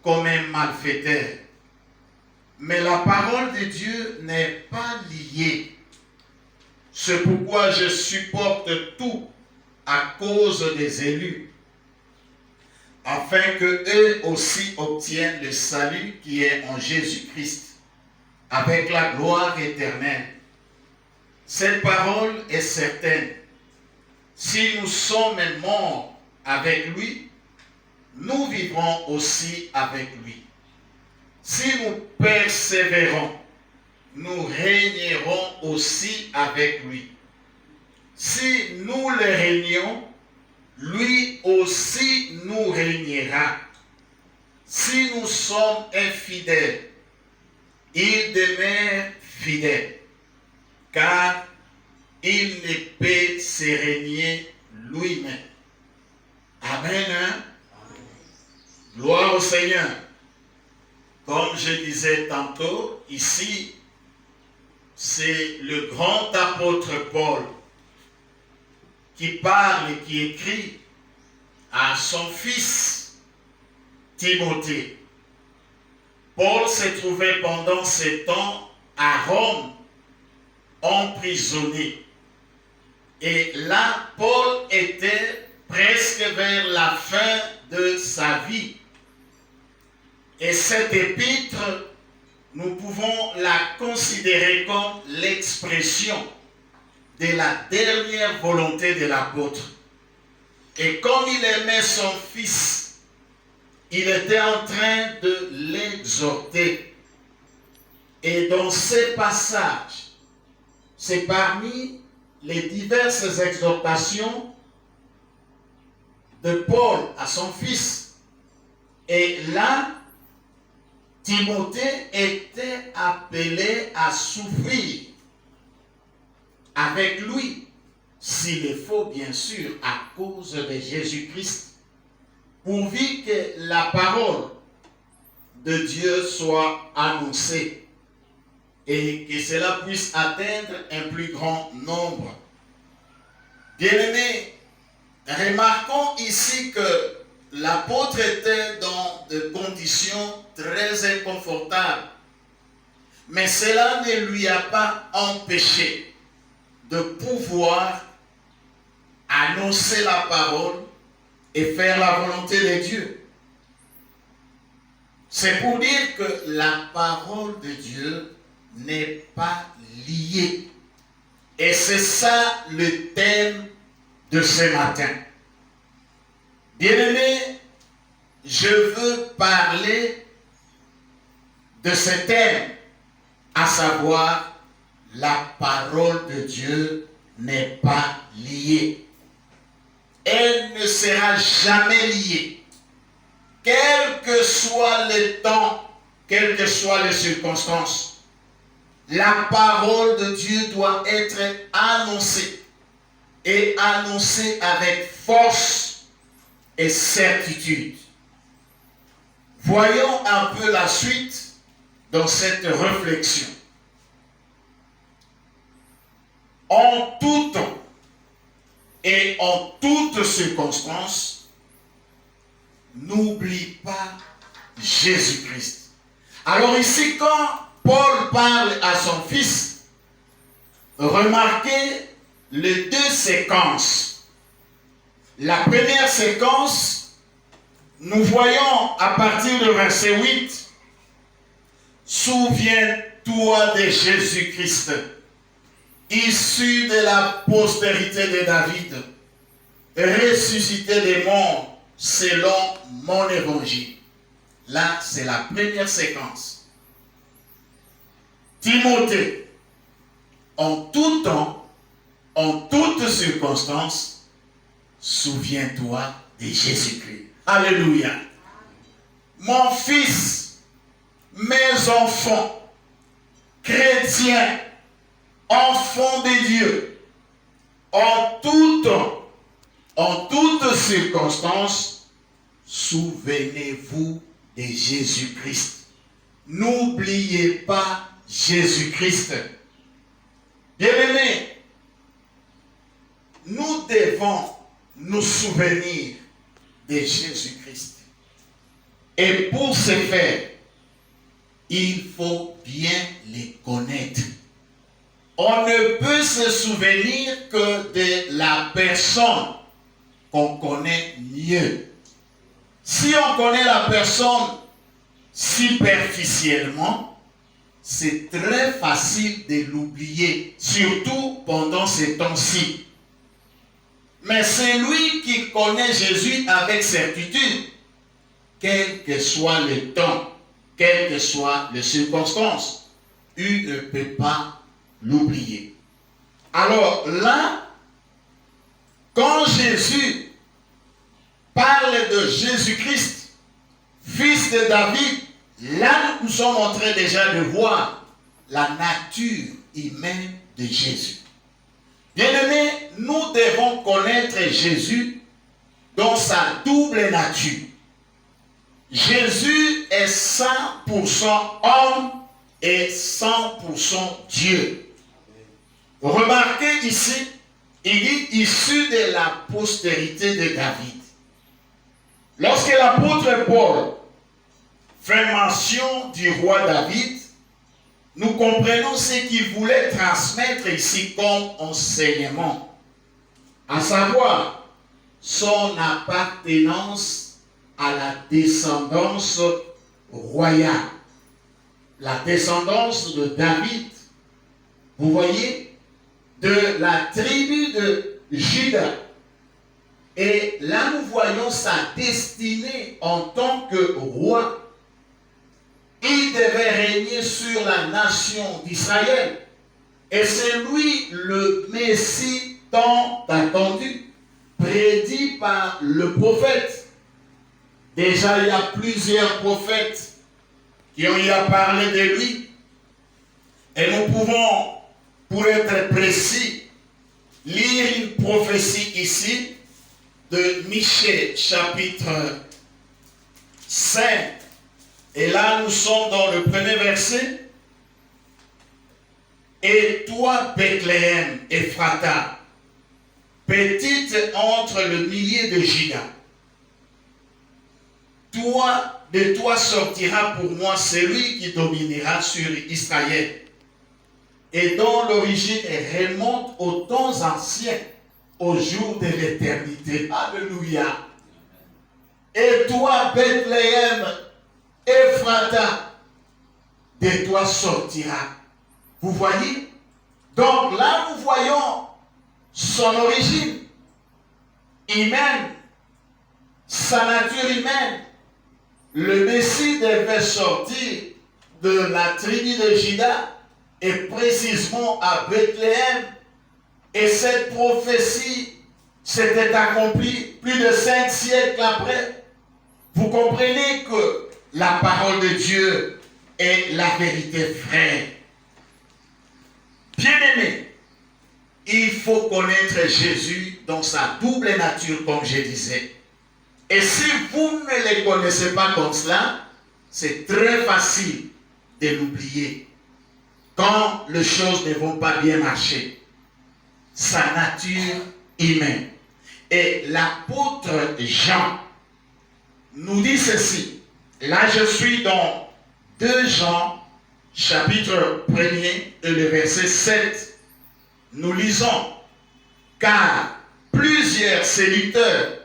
comme un malfaiteur. Mais la parole de Dieu n'est pas liée. C'est pourquoi je supporte tout à cause des élus, afin que eux aussi obtiennent le salut qui est en Jésus-Christ, avec la gloire éternelle. Cette parole est certaine. Si nous sommes morts avec lui, nous vivrons aussi avec lui. Si nous persévérons, nous régnerons aussi avec lui. Si nous le régnons, lui aussi nous régnera. Si nous sommes infidèles, il demeure fidèle, car il ne peut se régner lui-même. Amen. Amen. Gloire au Seigneur. Comme je disais tantôt, ici, c'est le grand apôtre Paul qui parle et qui écrit à son fils Timothée. Paul se trouvait pendant ce temps à Rome, emprisonné. Et là, Paul était presque vers la fin de sa vie. Et cette épître, nous pouvons la considérer comme l'expression de la dernière volonté de l'apôtre. Et comme il aimait son fils, il était en train de l'exhorter. Et dans ces passages, c'est parmi les diverses exhortations de Paul à son fils. Et là, Timothée était appelé à souffrir avec lui, s'il est faut bien sûr, à cause de Jésus-Christ, pourvu que la parole de Dieu soit annoncée et que cela puisse atteindre un plus grand nombre. Bien-aimés, remarquons ici que l'apôtre était dans des conditions très inconfortables, mais cela ne lui a pas empêché de pouvoir annoncer la parole et faire la volonté de Dieu. C'est pour dire que la parole de Dieu n'est pas liée. Et c'est ça le thème de ce matin. Bien-aimés, je veux parler de ce thème, à savoir la parole de Dieu n'est pas liée. Elle ne sera jamais liée. Quel que soit le temps, quelles que soient les circonstances, la parole de Dieu doit être annoncée et annoncée avec force et certitude. Voyons un peu la suite dans cette réflexion. En tout temps et en toutes circonstances, n'oublie pas Jésus-Christ. Alors ici, quand Paul parle à son fils, remarquez les deux séquences. La première séquence, nous voyons à partir du verset 8, « Souviens-toi de Jésus-Christ, issu de la postérité de David, ressuscité des morts selon mon évangile. » Là, c'est la première séquence. Timothée, en tout temps, en toutes circonstances, souviens-toi de Jésus-Christ. Alléluia. Mon fils, mes enfants, chrétiens, enfants de Dieu, en tout temps, en toutes circonstances, souvenez-vous de Jésus-Christ. N'oubliez pas Jésus-Christ. Bien-aimés, nous devons nous souvenir de Jésus-Christ. Et pour ce faire, il faut bien les connaître. On ne peut se souvenir que de la personne qu'on connaît mieux. Si on connaît la personne superficiellement, c'est très facile de l'oublier, surtout pendant ces temps-ci. Mais c'est lui qui connaît Jésus avec certitude, quel que soit le temps, quelles que soient les circonstances, il ne peut pas l'oublier. Alors là, quand Jésus parle de Jésus-Christ, fils de David, là nous sommes en train déjà de voir la nature humaine de Jésus. Bien-aimés, nous devons connaître Jésus dans sa double nature. Jésus est 100% homme et 100% Dieu. Remarquez ici, il dit issu de la postérité de David. Lorsque l'apôtre Paul fait mention du roi David, nous comprenons ce qu'il voulait transmettre ici comme enseignement, à savoir son appartenance à la descendance royale, la descendance de David, vous voyez, de la tribu de Juda. Et là, nous voyons sa destinée en tant que roi. Il devait régner sur la nation d'Israël. Et c'est lui le Messie tant attendu, prédit par le prophète. Déjà, il y a plusieurs prophètes qui ont eu à parler de lui. Et nous pouvons, pour être précis, lire une prophétie ici de Michée, chapitre 5. Et là, nous sommes dans le premier verset. Et toi, Bethléem, Ephrata, petite entre le millier de Juda, de toi sortira pour moi celui qui dominera sur Israël, et dont l'origine remonte aux temps anciens, au jour de l'éternité. Alléluia. Et toi, Bethléem, Ephrata, de toi sortira. Vous voyez? Donc là, nous voyons son origine humaine, sa nature humaine. Le Messie devait sortir de la tribu de Juda et précisément à Bethléem. Et cette prophétie s'était accomplie plus de 5 siècles après. Vous comprenez que la parole de Dieu est la vérité vraie. Bien-aimé, il faut connaître Jésus dans sa double nature, comme je disais. Et si vous ne le connaissez pas comme cela, c'est très facile de l'oublier quand les choses ne vont pas bien marcher. Sa nature humaine. Et l'apôtre Jean nous dit ceci. Là, je suis dans 2 Jean, chapitre 1er, et le verset 7. Nous lisons, car plusieurs séducteurs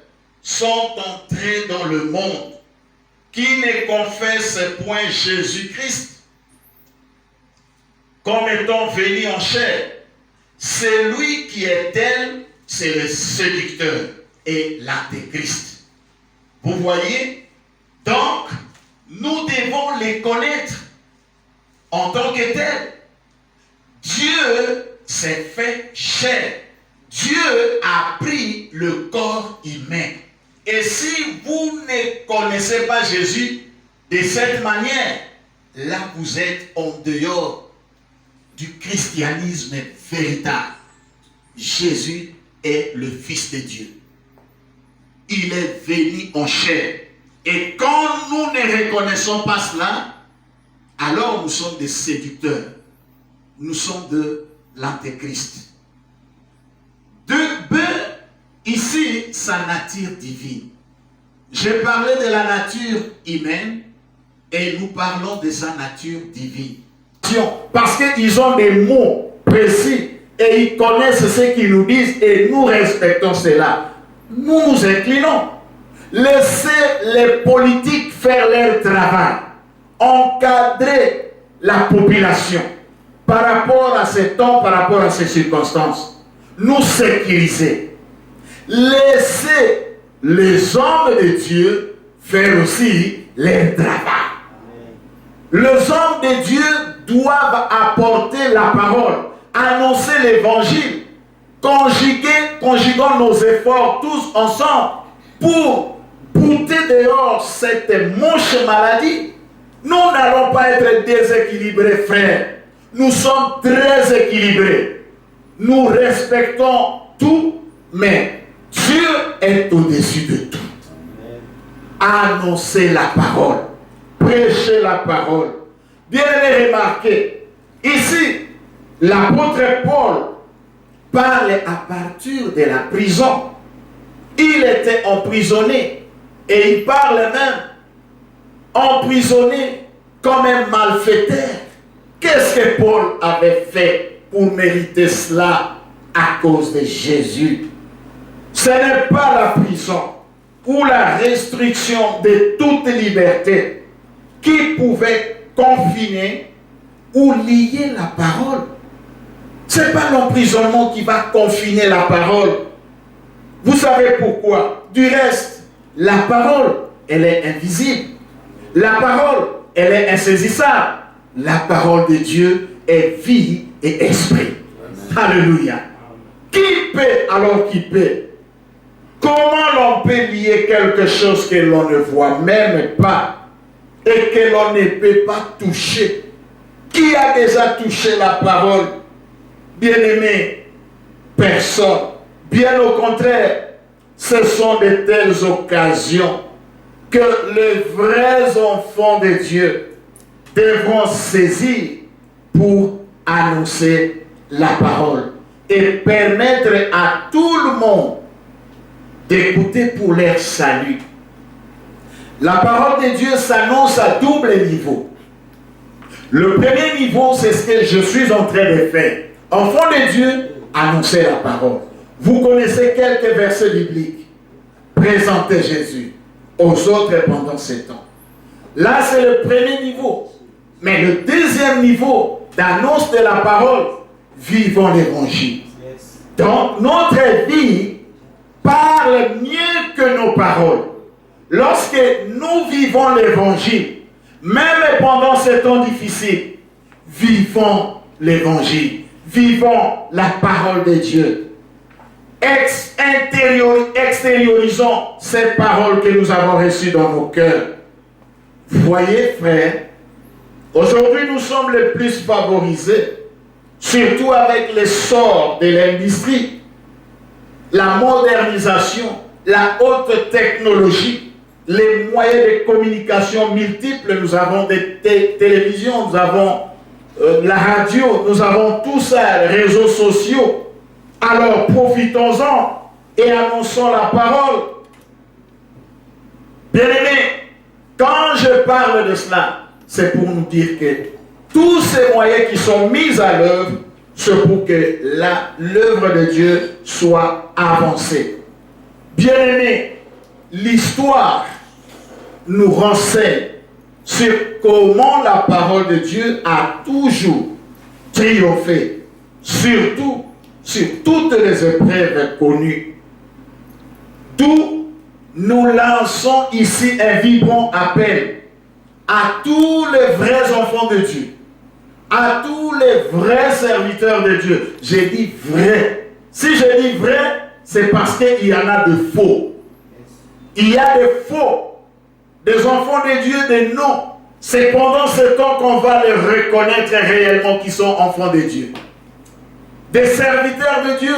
sont entrés dans le monde qui ne confessent point Jésus-Christ comme étant venu en chair. Celui qui est tel, c'est le séducteur et l'antéchrist. Vous voyez? Donc, nous devons les connaître en tant que tels. Dieu s'est fait chair. Dieu a pris le corps humain. Et si vous ne connaissez pas Jésus de cette manière, là vous êtes en dehors du christianisme véritable. Jésus est le Fils de Dieu. Il est venu en chair. Et quand nous ne reconnaissons pas cela, alors nous sommes des séducteurs. Nous sommes de l'antéchrist. Ici, sa nature divine. J'ai parlé de la nature humaine et nous parlons de sa nature divine. Parce qu'ils ont des mots précis et ils connaissent ce qu'ils nous disent et nous respectons cela. Nous nous inclinons. Laissez les politiques faire leur travail. Encadrer la population par rapport à ces temps, par rapport à ces circonstances. Nous sécuriser. Laissez les hommes de Dieu faire aussi leur travail. Les hommes de Dieu doivent apporter la parole, annoncer l'évangile, conjuguons nos efforts tous ensemble pour bouter dehors cette moche maladie. Nous n'allons pas être déséquilibrés, frères. Nous sommes très équilibrés. Nous respectons tout, mais Dieu est au-dessus de tout. Annoncer la parole, prêcher la parole. Bien aimé, remarquez, ici, l'apôtre Paul parle à partir de la prison. Il était emprisonné et il parle même emprisonné comme un malfaiteur. Qu'est-ce que Paul avait fait pour mériter cela à cause de Jésus? Ce n'est pas la prison ou la restriction de toute liberté qui pouvait confiner ou lier la parole. Ce n'est pas l'emprisonnement qui va confiner la parole. Vous savez pourquoi? Du reste, la parole, elle est invisible. La parole, elle est insaisissable. La parole de Dieu est vie et esprit. Alléluia. Qui peut alors qui peut? Comment l'on peut lier quelque chose que l'on ne voit même pas et que l'on ne peut pas toucher? Qui a déjà touché la parole? Bien-aimé, personne. Bien au contraire, ce sont de telles occasions que les vrais enfants de Dieu devront saisir pour annoncer la parole et permettre à tout le monde d'écouter pour leur salut. La parole de Dieu s'annonce à double niveau. Le premier niveau, c'est ce que je suis en train de faire. Enfant de Dieu, annoncer la parole. Vous connaissez quelques versets bibliques. Présentez Jésus aux autres pendant ces temps. Là, c'est le premier niveau. Mais le deuxième niveau d'annonce de la parole, vivons l'évangile. Donc, notre vie parle mieux que nos paroles. Lorsque nous vivons l'évangile, même pendant ces temps difficiles, vivons l'évangile. Vivons la parole de Dieu. Extériorisons ces paroles que nous avons reçues dans nos cœurs. Voyez, frères, aujourd'hui nous sommes les plus favorisés, surtout avec l'essor de l'industrie, la modernisation, la haute technologie, les moyens de communication multiples. Nous avons des télévisions, nous avons la radio, nous avons tout ça, les réseaux sociaux. Alors profitons-en et annonçons la parole. Bien-aimés, quand je parle de cela, c'est pour nous dire que tous ces moyens qui sont mis à l'œuvre, c'est pour que l'œuvre de Dieu soit avancée. Bien-aimés, l'histoire nous renseigne sur comment la parole de Dieu a toujours triomphé, surtout sur toutes les épreuves connues. D'où nous lançons ici un vibrant appel à tous les vrais enfants de Dieu, à tous les vrais serviteurs de Dieu. J'ai dit vrai. Si je dis vrai, c'est parce qu'il y en a de faux. Il y a des faux, des enfants de Dieu, des noms. C'est pendant ce temps qu'on va les reconnaître réellement qui sont enfants de Dieu. Des serviteurs de Dieu,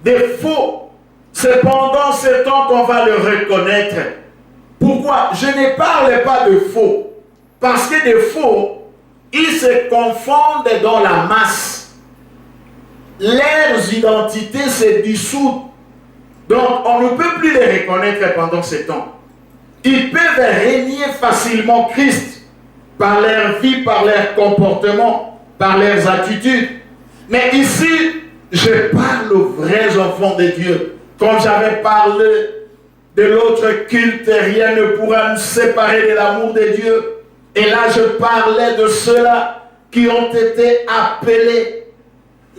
des faux. C'est pendant ce temps qu'on va le reconnaître. Pourquoi? Je ne parle pas de faux. Parce que des faux, ils se confondent dans la masse. Leurs identités se dissoutent. Donc, on ne peut plus les reconnaître pendant ce temps. Ils peuvent régner facilement Christ par leur vie, par leur comportement, par leurs attitudes. Mais ici, je parle aux vrais enfants de Dieu. Comme j'avais parlé de l'autre culte, rien ne pourra nous séparer de l'amour de Dieu. Et là, je parlais de ceux-là qui ont été appelés,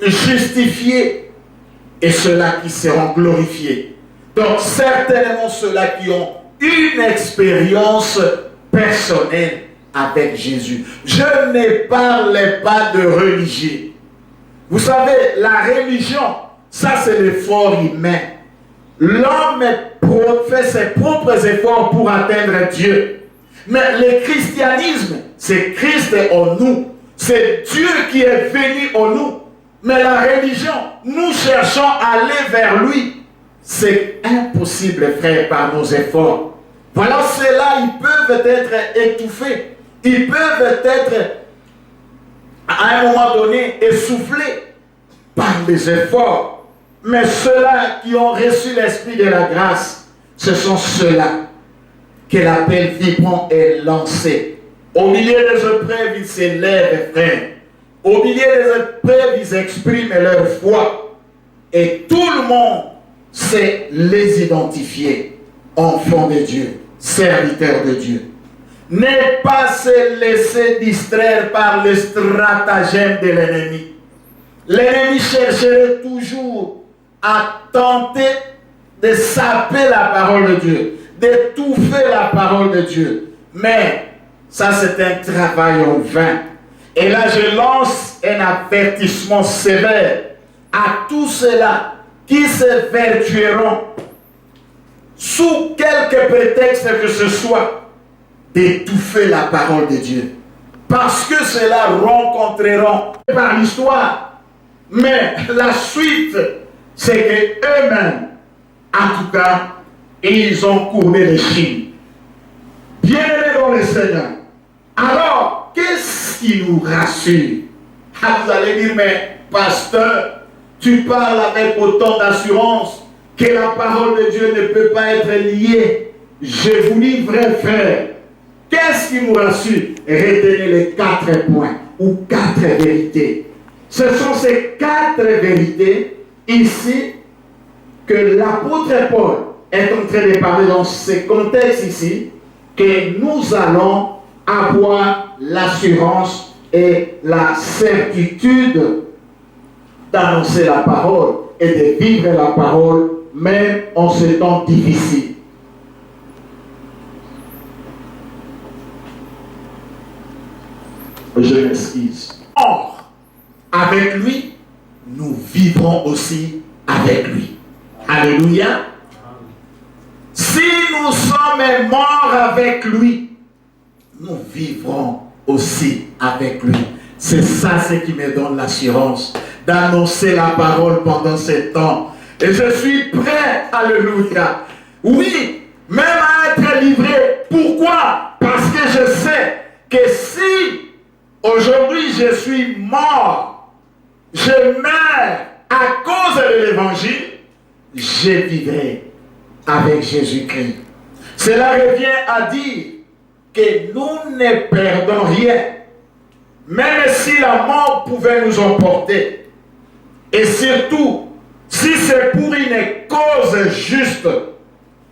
justifiés, et ceux-là qui seront glorifiés. Donc, certainement ceux-là qui ont une expérience personnelle avec Jésus. Je ne parlais pas de religieux. Vous savez, la religion, ça c'est l'effort humain. L'homme fait ses propres efforts pour atteindre Dieu. Mais le christianisme, c'est Christ en nous. C'est Dieu qui est venu en nous. Mais la religion, nous cherchons à aller vers lui. C'est impossible, frère, par nos efforts. Voilà, ceux-là, ils peuvent être étouffés. Ils peuvent être, à un moment donné, essoufflés par les efforts. Mais ceux-là qui ont reçu l'esprit de la grâce, ce sont ceux-là que l'appel vibrant est lancé. Au milieu des épreuves, ils s'élèvent, frère. Au milieu des épreuves, ils expriment leur foi. Et tout le monde sait les identifier. Enfants de Dieu, serviteurs de Dieu. Ne pas se laisser distraire par le stratagème de l'ennemi. L'ennemi chercherait toujours à tenter de saper la parole de Dieu, d'étouffer la parole de Dieu. Mais ça, c'est un travail en vain. Et là, je lance un avertissement sévère à tous ceux-là qui se vertueront sous quelque prétexte que ce soit d'étouffer la parole de Dieu. Parce que ceux-là rencontreront par l'histoire. Mais la suite, c'est qu'eux-mêmes, en tout cas, ils ont courbé les chines. Bien-aimés dans le Seigneur. Alors, qu'est-ce qui nous rassure? Ah, vous allez dire, mais pasteur, tu parles avec autant d'assurance que la parole de Dieu ne peut pas être liée. Je vous dis, vrai frère, qu'est-ce qui nous rassure? Retenez les 4 points ou 4 vérités. Ce sont ces 4 vérités ici que l'apôtre Paul est en train de parler dans ce contexte ici, que nous allons avoir l'assurance et la certitude d'annoncer la parole et de vivre la parole même en ce temps difficile. Je m'excuse. Or, avec lui, nous vivrons aussi avec lui. Alléluia. Si nous sommes morts avec lui, nous vivrons aussi avec lui. C'est ça ce qui me donne l'assurance d'annoncer la parole pendant ce temps. Et je suis prêt, alléluia. Oui, même à être livré. Pourquoi? Parce que je sais que si aujourd'hui je suis mort, je meurs à cause de l'évangile, je vivrai avec Jésus-Christ. Cela revient à dire que nous ne perdons rien, même si la mort pouvait nous emporter. Et surtout, si c'est pour une cause juste,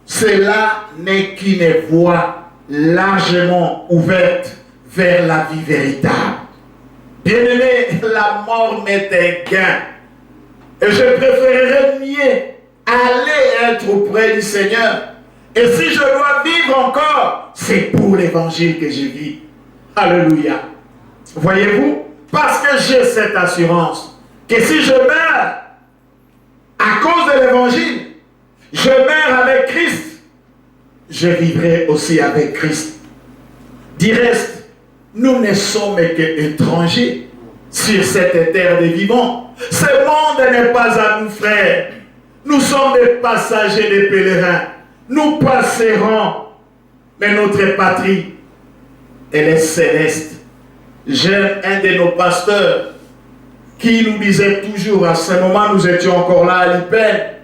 cela n'est qu'une voie largement ouverte vers la vie véritable. Bien-aimé, la mort m'est un gain. Et je préférerais mieux aller être auprès du Seigneur. Et si je dois vivre encore, c'est pour l'évangile que je vis. Alléluia. Voyez-vous? Parce que j'ai cette assurance que si je meurs à cause de l'évangile, je meurs avec Christ, je vivrai aussi avec Christ. Du reste, nous ne sommes qu'étrangers sur cette terre des vivants. Ce monde n'est pas à nous, frères. Nous sommes des passagers, des pèlerins. Nous passerons, mais notre patrie, elle est céleste. J'aime un de nos pasteurs qui nous disait toujours, à ce moment nous étions encore là à l'Ipel,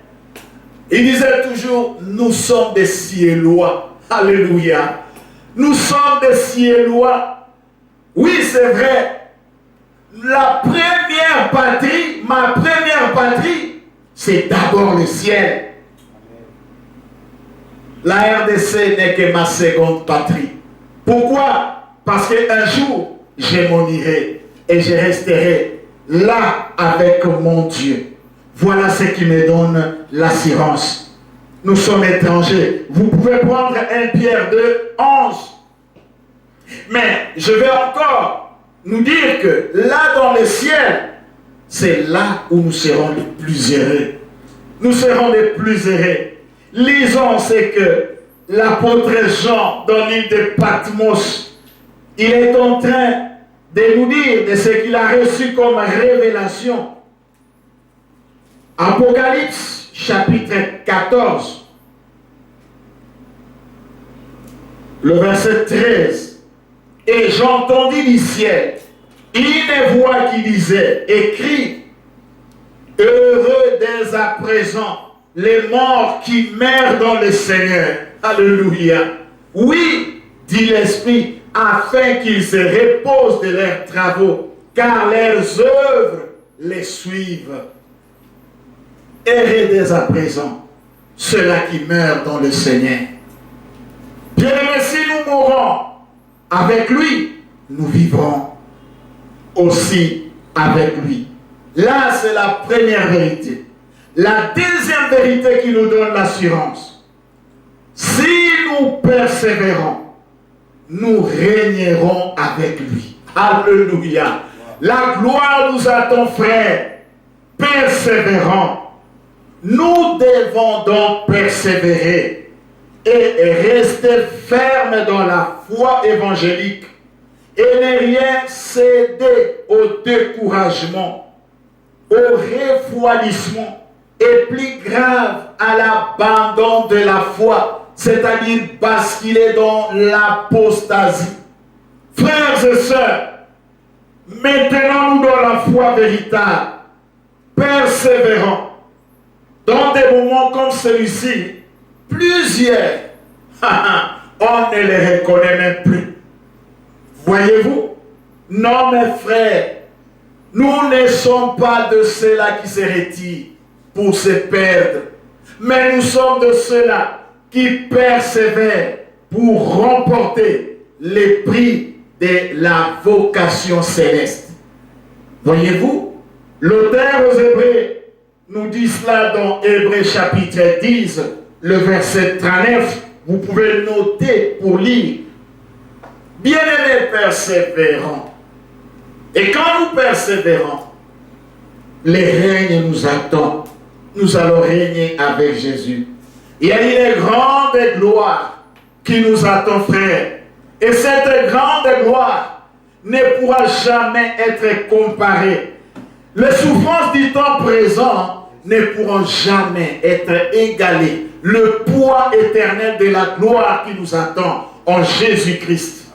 il disait toujours, nous sommes des Ciélois. Alléluia. Nous sommes des Ciélois. Oui, c'est vrai. La première patrie, ma première patrie, c'est d'abord le ciel. La RDC n'est que ma seconde patrie. Pourquoi? Parce qu'un jour, je m'en irai et je resterai là avec mon Dieu. Voilà ce qui me donne l'assurance. Nous sommes étrangers. Vous pouvez prendre 1 Pierre 2, 11. Mais je vais encore nous dire que là dans le ciel, c'est là où nous serons les plus heureux. Nous serons les plus heureux. Lisons ce que l'apôtre Jean dans l'île de Patmos, il est en train de nous dire de ce qu'il a reçu comme révélation. Apocalypse chapitre 14, le verset 13. Et j'entendis du ciel une voix qui disait, écrit, heureux dès à présent les morts qui meurent dans le Seigneur. Alléluia. Oui, dit l'Esprit, afin qu'ils se reposent de leurs travaux, car leurs œuvres les suivent. Heureux dès à présent ceux-là qui meurent dans le Seigneur. Bien-aimés, si nous mourons avec lui, nous vivrons aussi avec lui. Là, c'est la première vérité. La deuxième vérité qui nous donne l'assurance. Si nous persévérons, nous régnerons avec lui. Alléluia. La gloire nous attend, frères. Persévérons. Nous devons donc persévérer et rester fermes dans la foi évangélique et ne rien céder au découragement, au refroidissement et plus grave à l'abandon de la foi, c'est-à-dire basculer dans l'apostasie. Frères et sœurs, maintenons-nous dans la foi véritable, persévérons. Dans des moments comme celui-ci, plusieurs, on ne les reconnaît même plus. Voyez-vous? Non, mes frères, nous ne sommes pas de ceux-là qui se retirent pour se perdre, mais nous sommes de ceux-là qui persévèrent pour remporter les prix de la vocation céleste. Voyez-vous? L'auteur aux Hébreux nous dit cela dans Hébreux chapitre 10, le verset 39. Vous pouvez le noter pour lire. Bien-aimés, persévérons. Et quand nous persévérons, les règnes nous attendent. Nous allons régner avec Jésus. Il y a une grande gloire qui nous attend, frères. Et cette grande gloire ne pourra jamais être comparée. Les souffrances du temps présent ne pourront jamais être égalées. Le poids éternel de la gloire qui nous attend en Jésus-Christ.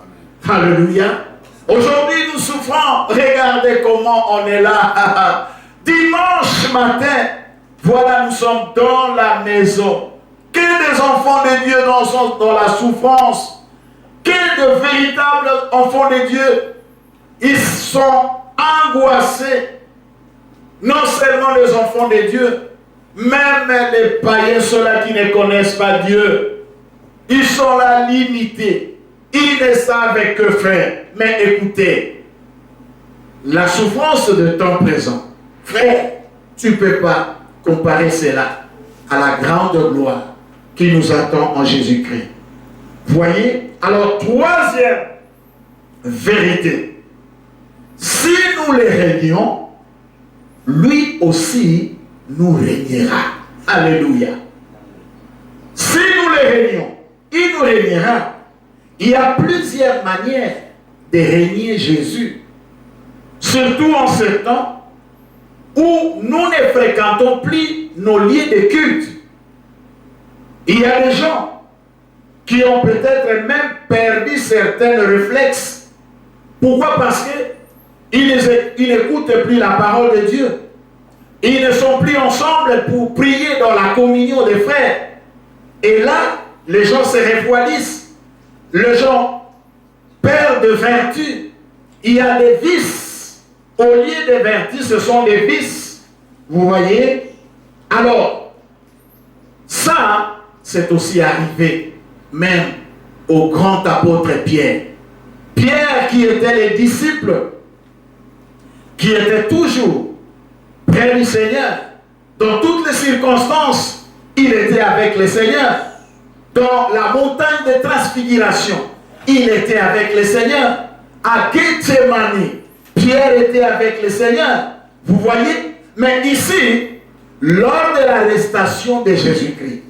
Alléluia. Aujourd'hui, nous souffrons. Regardez comment on est là. Dimanche matin, voilà, nous sommes dans la maison. Que des enfants de Dieu sont dans la souffrance. Que de véritables enfants de Dieu. Ils sont angoissés. Non seulement les enfants de Dieu, même les païens, ceux-là qui ne connaissent pas Dieu, ils sont là limités. Ils ne savent que faire. Mais écoutez, la souffrance de temps présent, frère, tu ne peux pas comparer cela à la grande gloire qui nous attend en Jésus-Christ. Voyez? Alors, troisième vérité. Si nous les régnons, lui aussi nous régnera. Alléluia. Si nous les régnons, il nous régnera. Il y a plusieurs manières de régner Jésus. Surtout en ce temps où nous ne fréquentons plus nos lieux de culte. Il y a des gens qui ont peut-être même perdu certains réflexes. Pourquoi? Parce qu'ils n'écoutent plus la parole de Dieu. Ils ne sont plus ensemble pour prier dans la communion des frères. Et là, les gens se refroidissent, les gens perdent de vertu. Il y a des vices. Au lieu des vertus, ce sont des vices. Vous voyez? Alors, ça, c'est aussi arrivé même au grand apôtre Pierre. Pierre qui était le disciple, qui était toujours près du Seigneur. Dans toutes les circonstances, il était avec le Seigneur. Dans la montagne de transfiguration, il était avec le Seigneur. À Gethsémani, Pierre était avec le Seigneur. Vous voyez? Mais ici, lors de l'arrestation de Jésus-Christ,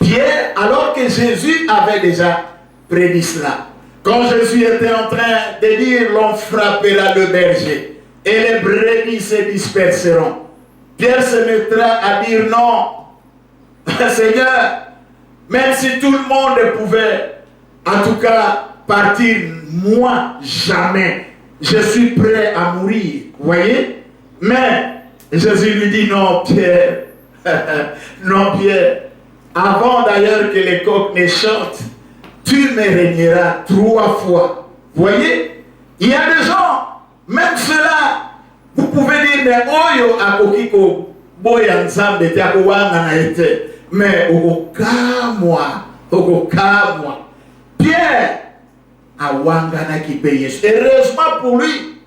Pierre, alors que Jésus avait déjà prédit cela, quand Jésus était en train de dire l'on frappera le berger et les brebis se disperseront, Pierre se mettra à dire non, Seigneur, même si tout le monde pouvait en tout cas partir, moi jamais, je suis prêt à mourir, vous voyez? Mais Jésus lui dit non Pierre, non Pierre, avant d'ailleurs que les coqs ne chantent, tu me régneras 3 fois. Vous voyez? Il y a des gens, même ceux-là, vous pouvez dire, mais oyo akokiko boya nzambe te akowanga na ete, mais okokamwa. Pierre awanga na kipe Yesu. Heureusement pour lui,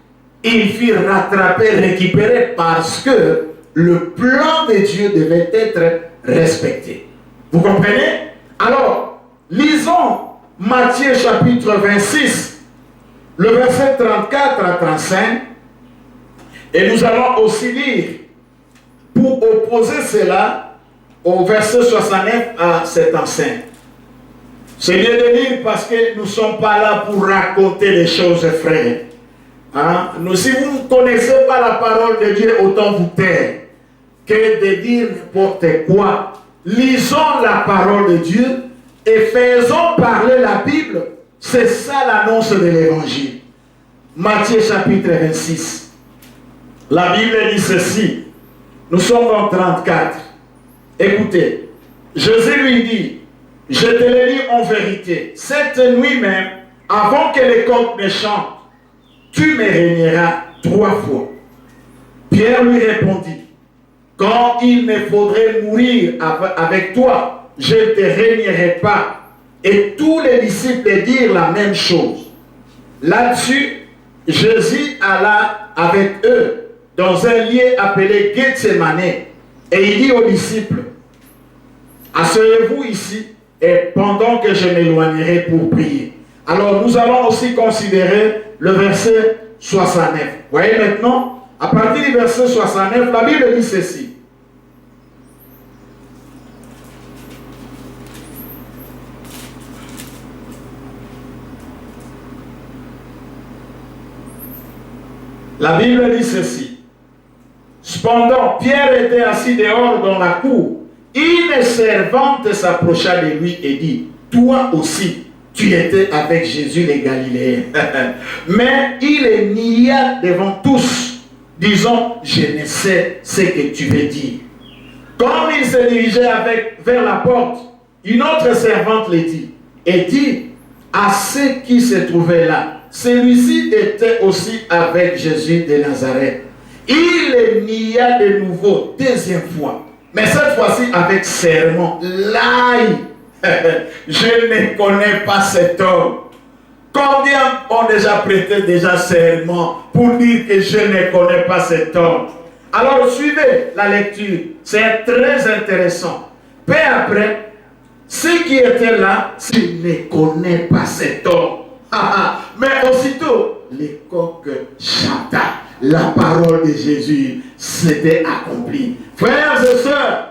il fut rattrapé, récupéré parce que le plan de Dieu devait être respecté. Vous comprenez? Alors, lisons Matthieu chapitre 26, le verset 34 à 35, et nous allons aussi lire, pour opposer cela au verset 69 à 75. C'est mieux de lire parce que nous ne sommes pas là pour raconter les choses, frères. Hein? Si vous ne connaissez pas la parole de Dieu, autant vous taire que de dire n'importe quoi. Lisons la parole de Dieu et faisons parler la Bible. C'est ça l'annonce de l'évangile. Matthieu chapitre 26. La Bible dit ceci. Nous sommes en 34. Écoutez, Jésus lui dit, je te le dis en vérité, cette nuit même, avant que les coqs ne chantent, tu me régneras 3 fois. Pierre lui répondit, quand il me faudrait mourir avec toi, je ne te régnerai pas. Et tous les disciples dirent la même chose. Là-dessus, Jésus alla avec eux dans un lieu appelé Gethsémani. Et il dit aux disciples, asseyez-vous ici et pendant que je m'éloignerai pour prier. Alors nous allons aussi considérer le verset 69. Vous voyez maintenant, à partir du verset 69, la Bible dit ceci. La Bible dit ceci. Cependant, Pierre était assis dehors dans la cour. Une servante s'approcha de lui et dit, toi aussi, tu étais avec Jésus les Galiléens. Mais il les nia devant tous, disant, je ne sais ce que tu veux dire. Comme il se dirigeait vers la porte, une autre servante le dit, et dit à ceux qui se trouvaient là, celui-ci était aussi avec Jésus de Nazareth. Il les nia de nouveau, 2e fois. Mais cette fois-ci avec serment. L'aïe, je ne connais pas cet homme. Combien ont déjà prêté serment pour dire que je ne connais pas cet homme? Alors suivez la lecture, c'est très intéressant. Peu après, ceux qui étaient là, je ne connais pas cet homme. Mais aussitôt, les coqs chantaient. La parole de Jésus s'était accomplie. Frères et sœurs,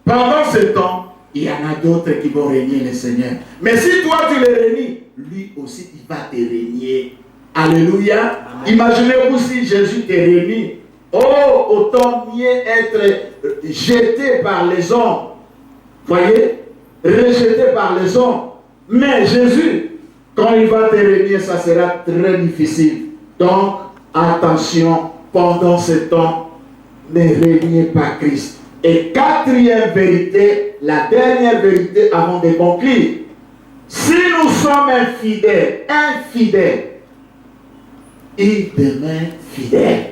pendant ce temps, il y en a d'autres qui vont régner le Seigneur. Mais si toi tu le régnes, lui aussi il va te régner. Alléluia. Imaginez-vous si Jésus te règne. Oh, autant mieux être jeté par les hommes. Voyez, rejeté par les hommes. Mais Jésus, quand il va te régner, ça sera très difficile. Donc, attention, pendant ce temps, ne régnez pas Christ. Et 4e vérité, la dernière vérité avant de conclure. Si nous sommes infidèles, il demeure fidèle.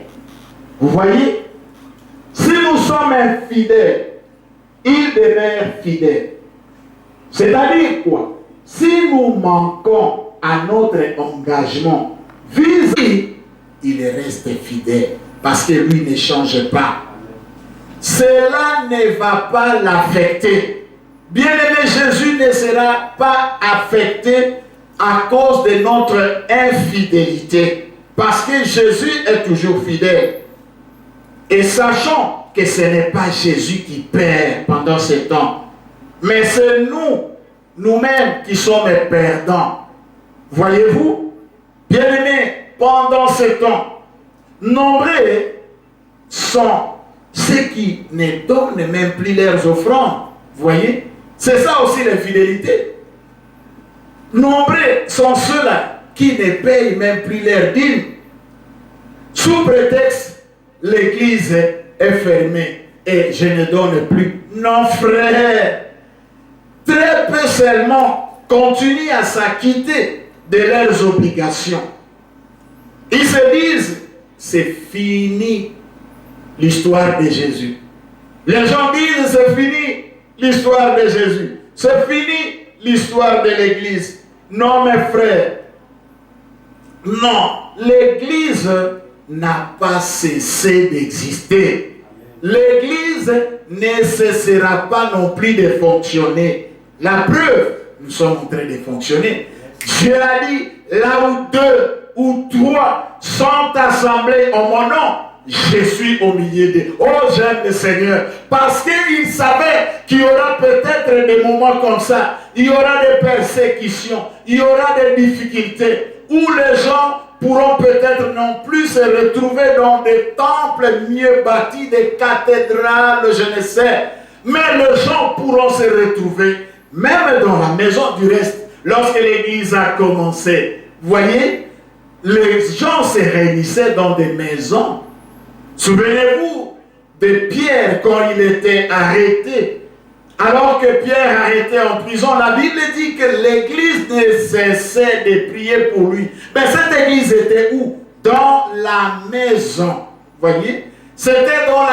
Vous voyez? Si nous sommes infidèles, il demeure fidèle. C'est-à-dire quoi? Si nous manquons à notre engagement vis-à-vis, il reste fidèle parce que lui ne change pas. Cela ne va pas l'affecter. Bien-aimé, Jésus ne sera pas affecté à cause de notre infidélité. Parce que Jésus est toujours fidèle. Et sachons que ce n'est pas Jésus qui perd pendant ce temps. Mais c'est nous-mêmes qui sommes perdants. Voyez-vous, bien-aimés, pendant ce temps, nombreux sont ceux qui ne donnent même plus leurs offrandes. Voyez, c'est ça aussi l'infidélité. Nombreux sont ceux-là qui ne payent même plus leurs dîmes. Sous prétexte, l'église est fermée et je ne donne plus. Non, frère, très peu seulement continuent à s'acquitter de leurs obligations. Ils se disent, c'est fini l'histoire de Jésus. Les gens disent, c'est fini l'histoire de Jésus. C'est fini l'histoire de l'église. Non, mes frères. Non, l'église n'a pas cessé d'exister. L'église ne cessera pas non plus de fonctionner. La preuve, nous sommes en train de fonctionner. Dieu a dit, là où 2 ou 3 sont assemblés en mon nom, je suis au milieu d'eux. Oh, j'aime le Seigneur. Parce qu'il savait qu'il y aura peut-être des moments comme ça. Il y aura des persécutions. Il y aura des difficultés. Où les gens pourront peut-être non plus se retrouver dans des temples mieux bâtis, des cathédrales, je ne sais. Mais les gens pourront se retrouver, même dans la maison du reste, lorsque l'église a commencé. Vous voyez, les gens se réunissaient dans des maisons. Souvenez-vous de Pierre quand il était arrêté. Alors que Pierre arrêté en prison, la Bible dit que l'église ne cessait de prier pour lui. Mais cette église était où? Dans la maison. Voyez? C'était dans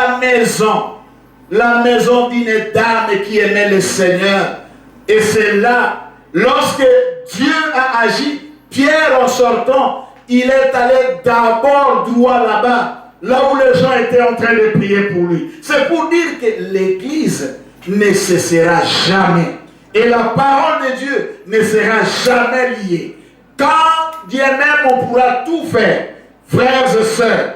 la maison d'une dame qui aimait le Seigneur. Et c'est là, lorsque Dieu a agi, Pierre en sortant, il est allé d'abord droit là-bas, là où les gens étaient en train de prier pour lui. C'est pour dire que l'église ne cessera jamais. Et la parole de Dieu ne sera jamais liée. Quand bien même on pourra tout faire, frères et sœurs,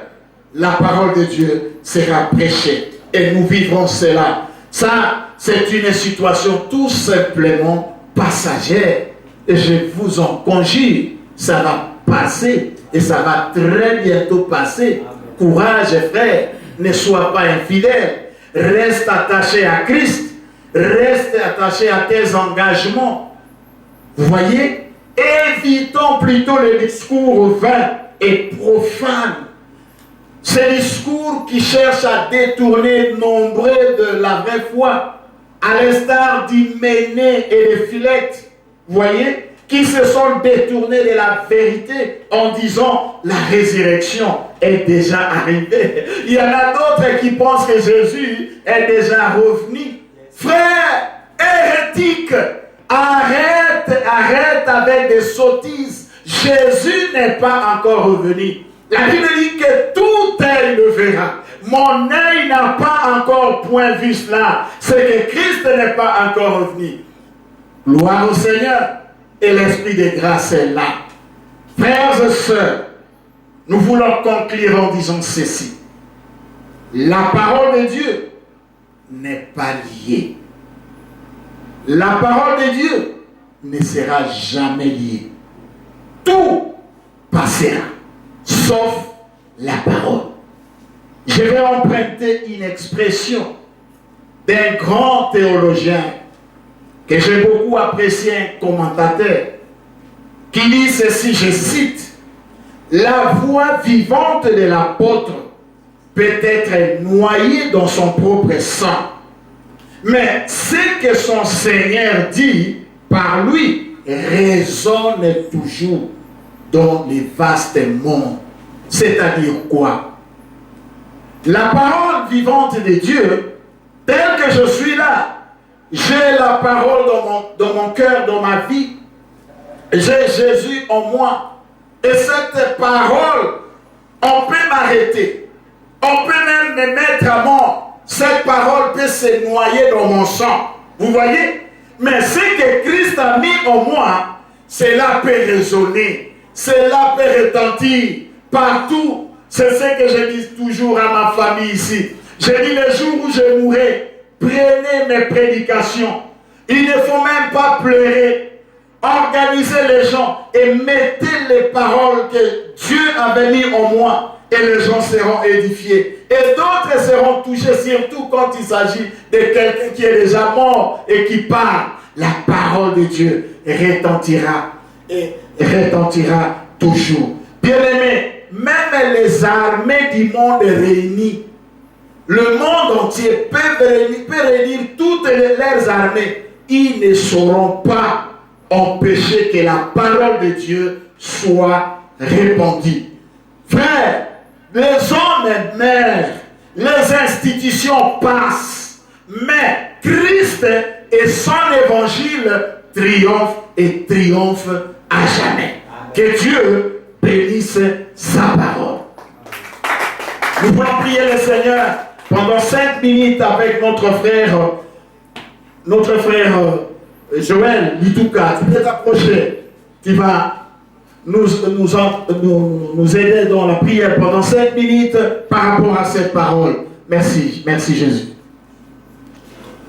la parole de Dieu sera prêchée. Et nous vivrons cela. Ça, c'est une situation tout simplement passagère. Et je vous en conjure, ça va passer. Et ça va très bientôt passer. Courage, frère, ne sois pas infidèle. Reste attaché à Christ. Reste attaché à tes engagements. Vous voyez? Évitons plutôt les discours vains et profanes. Ces discours qui cherchent à détourner nombreux de la vraie foi. À l'instar d'Hyménée et de Philette. Vous voyez? Qui se sont détournés de la vérité en disant la résurrection est déjà arrivée. Il y en a d'autres qui pensent que Jésus est déjà revenu. Frère, hérétique, arrête avec des sottises. Jésus n'est pas encore revenu. La Bible dit que tout œil le verra. Mon œil n'a pas encore point vu cela. C'est que Christ n'est pas encore revenu. Gloire au Seigneur. Et l'esprit de grâce est là. Frères et sœurs, nous voulons conclure en disant ceci. La parole de Dieu n'est pas liée. La parole de Dieu ne sera jamais liée. Tout passera, sauf la parole. Je vais emprunter une expression d'un grand théologien que j'ai beaucoup apprécié, un commentateur, qui dit ceci, je cite, « La voix vivante de l'apôtre peut être noyée dans son propre sang, Mais ce que son Seigneur dit par lui résonne toujours dans les vastes mondes. C'est-à-dire quoi? La parole vivante de Dieu, telle que je suis là, j'ai la parole dans mon cœur, dans ma vie, j'ai Jésus en moi. Et cette parole, on peut m'arrêter, on peut même me mettre à mort. Cette parole peut se noyer dans mon sang. Vous voyez? Mais ce que Christ a mis en moi, cela peut résonner, cela peut retentir partout. C'est ce que je dis toujours à ma famille ici. Je dis le jour où je mourrai, prenez mes prédications. Il ne faut même pas pleurer. Organisez les gens et mettez les paroles que Dieu avait mis en moi et les gens seront édifiés. Et d'autres seront touchés, surtout quand il s'agit de quelqu'un qui est déjà mort et qui parle. La parole de Dieu retentira et retentira toujours. Bien-aimés, même les armées du monde réunies, le monde entier peut réunir toutes leurs armées, ils ne sauront pas empêcher que la parole de Dieu soit répandue. Frère, les hommes meurent, les institutions passent, mais Christ et son évangile triomphent et triomphent à jamais. Que Dieu bénisse sa parole. Nous voulons prier le Seigneur pendant 5 minutes avec notre frère Joël Litouka. Tu peux t'approcher. Tu vas nous aider dans la prière pendant 5 minutes par rapport à cette parole. Merci. Merci Jésus.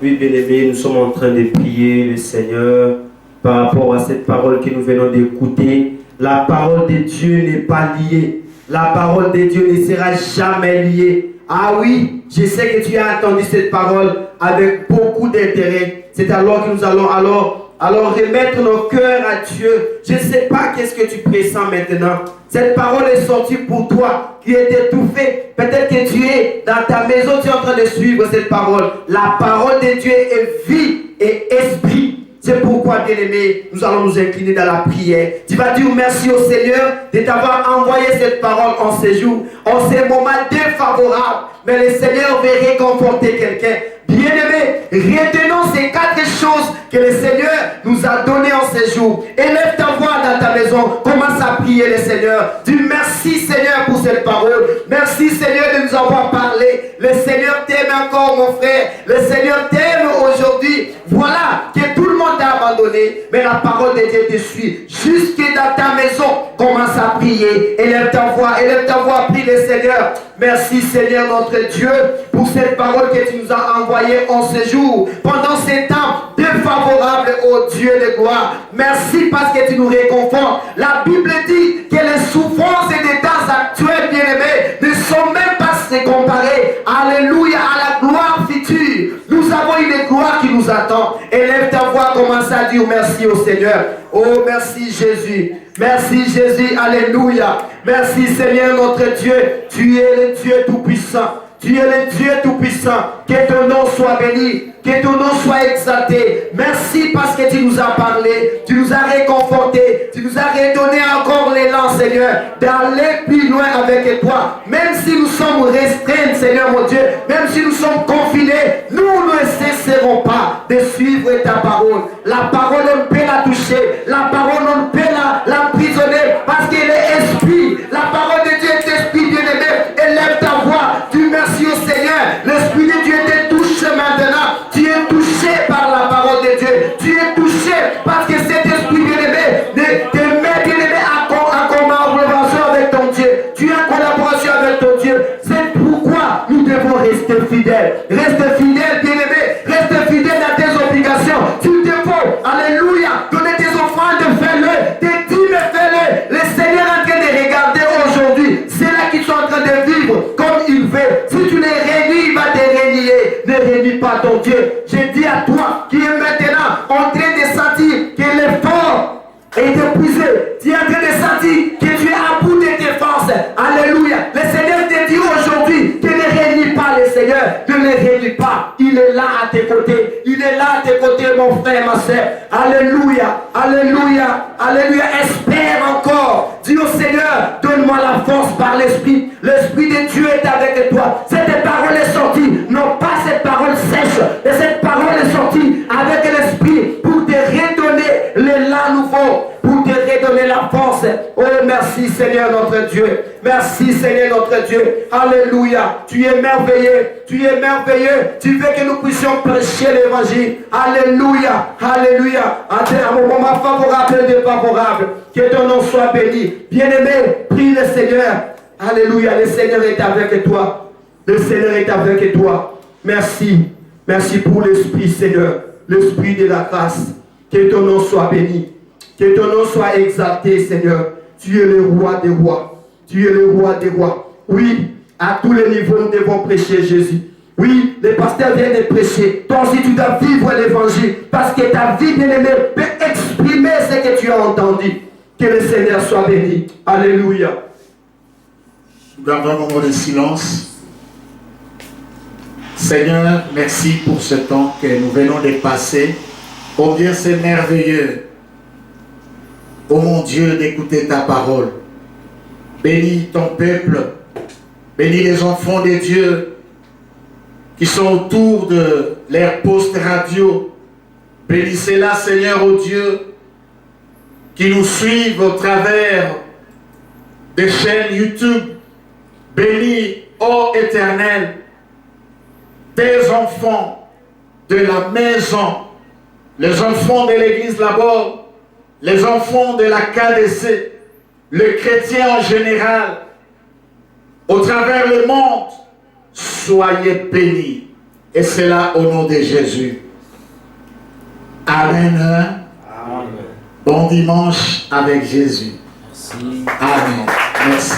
Oui, bien-aimés, nous sommes en train de prier le Seigneur par rapport à cette parole que nous venons d'écouter. La parole de Dieu n'est pas liée. La parole de Dieu ne sera jamais liée. Ah oui, je sais que tu as entendu cette parole avec beaucoup d'intérêt. C'est alors que nous allons alors remettre nos cœurs à Dieu. Je ne sais pas qu'est-ce que tu pressens maintenant. Cette parole est sortie pour toi qui est étouffé. Peut-être que tu es dans ta maison, tu es en train de suivre cette parole. La parole de Dieu est vie et esprit. C'est pourquoi, bien-aimé, nous allons nous incliner dans la prière. Tu vas dire merci au Seigneur de t'avoir envoyé cette parole en ces jours, en ces moments défavorables. Mais le Seigneur veut réconforter quelqu'un. Bien-aimé, retenons ces 4 choses que le Seigneur nous a données en ces jours. Élève ta voix dans ta maison. Commence à prier le Seigneur. Dis merci Seigneur pour cette parole. Merci Seigneur de nous avoir parlé. Le Seigneur t'aime encore mon frère. Le Seigneur t'aime aujourd'hui. Voilà que tout le monde t'a abandonné. Mais la parole de Dieu te suit. Jusque dans ta maison, commence à prier. Élève ta voix, prie le Seigneur. Merci Seigneur notre Dieu pour cette parole que tu nous as envoyée en ce jour. Pendant ces temps défavorables au Dieu de gloire. Merci parce que tu nous réconfortes. La Bible dit que les souffrances et les temps actuels, bien-aimés, ne sont même pas comparées. Alléluia, à la gloire future. Nous avons une gloire qui nous attend. Élève ta voix, commence à dire merci au Seigneur. Oh, merci Jésus. Merci Jésus, alléluia. Merci Seigneur notre Dieu. Tu es le Dieu tout-puissant. Tu es le Dieu tout-puissant. Que ton nom soit béni. Que ton nom soit exalté. Merci parce que tu nous as parlé. Tu nous as réconforté. Tu nous as redonné encore l'élan, Seigneur, d'aller plus loin avec toi. Même si nous sommes restreints, Seigneur mon Dieu, même si nous sommes confinés, nous ne cesserons pas de suivre ta parole. La parole, on ne peut la toucher. La parole, on ne peut l'emprisonner parce qu'elle est esprit. La parole de Dieu est esprit, bien-aimé. Élève ta voix. Dis merci au Seigneur. L'esprit de Dieu te touche maintenant. Tu es touché par la parole de Dieu. Tu es touché parce que cet esprit bien-aimé te met bien-aimé en collaboration avec ton Dieu. Tu es en collaboration avec ton Dieu. C'est pourquoi nous devons rester fidèles. Reste fidèle, bien-aimé. Reste fidèle à tes obligations. S'il te faut, alléluia, donner tes offrandes, fais-le. Tes dîmes, fais-le. Le Seigneur est en train de regarder aujourd'hui. C'est là qu'ils sont en train de vivre comme il veut. Si tu les réunis, il va te régner. Ne réunis pas ton Dieu. Je dis à toi qui est maintenant en train de sentir que l'effort est épuisé. Tu es en train de sentir que tu es à bout de tes forces. Alléluia. Le Seigneur te dit aujourd'hui que ne réunis pas le Seigneur. Ne le réunis pas. Il est là à tes côtés. ma soeur. Alléluia, alléluia, alléluia. Espère encore. Dis au Seigneur, donne-moi la force par l'Esprit. L'Esprit de Dieu est avec toi. Cette parole est sortie, non pas cette parole sèche, mais cette parole est sortie avec l'Esprit pour te redonner l'élan nouveau, pour te redonner la force. Oh, merci Seigneur notre Dieu. Merci Seigneur notre Dieu. Alléluia. Tu es merveilleux. Tu es merveilleux. Tu veux que nous puissions prêcher l'évangile. Alléluia. Alléluia. À un moment favorable et défavorable. Que ton nom soit béni. Bien-aimé, prie le Seigneur. Alléluia. Le Seigneur est avec toi. Le Seigneur est avec toi. Merci. Merci pour l'Esprit, Seigneur. L'Esprit de la grâce. Que ton nom soit béni. Que ton nom soit exalté, Seigneur. Tu es le roi des rois. Tu es le roi des rois. Oui, à tous les niveaux, nous devons prêcher Jésus. Oui, les pasteurs viennent de prêcher. Toi aussi, tu dois vivre l'évangile. Parce que ta vie, bien-aimée, peut exprimer ce que tu as entendu. Que le Seigneur soit béni. Alléluia. Gardons un moment de silence. Seigneur, merci pour ce temps que nous venons de passer. Combien c'est merveilleux, oh mon Dieu, d'écouter ta parole. Bénis ton peuple, bénis les enfants de Dieu qui sont autour de leur poste radio. Bénissez-la, Seigneur, oh Dieu, qui nous suivent au travers des chaînes YouTube. Bénis, ô Éternel, tes enfants de la maison, les enfants de l'église là-bas, les enfants de la KDC, les chrétiens en général, au travers le monde, soyez bénis. Et c'est là au nom de Jésus. Amen. Amen. Bon dimanche avec Jésus. Merci. Amen. Merci.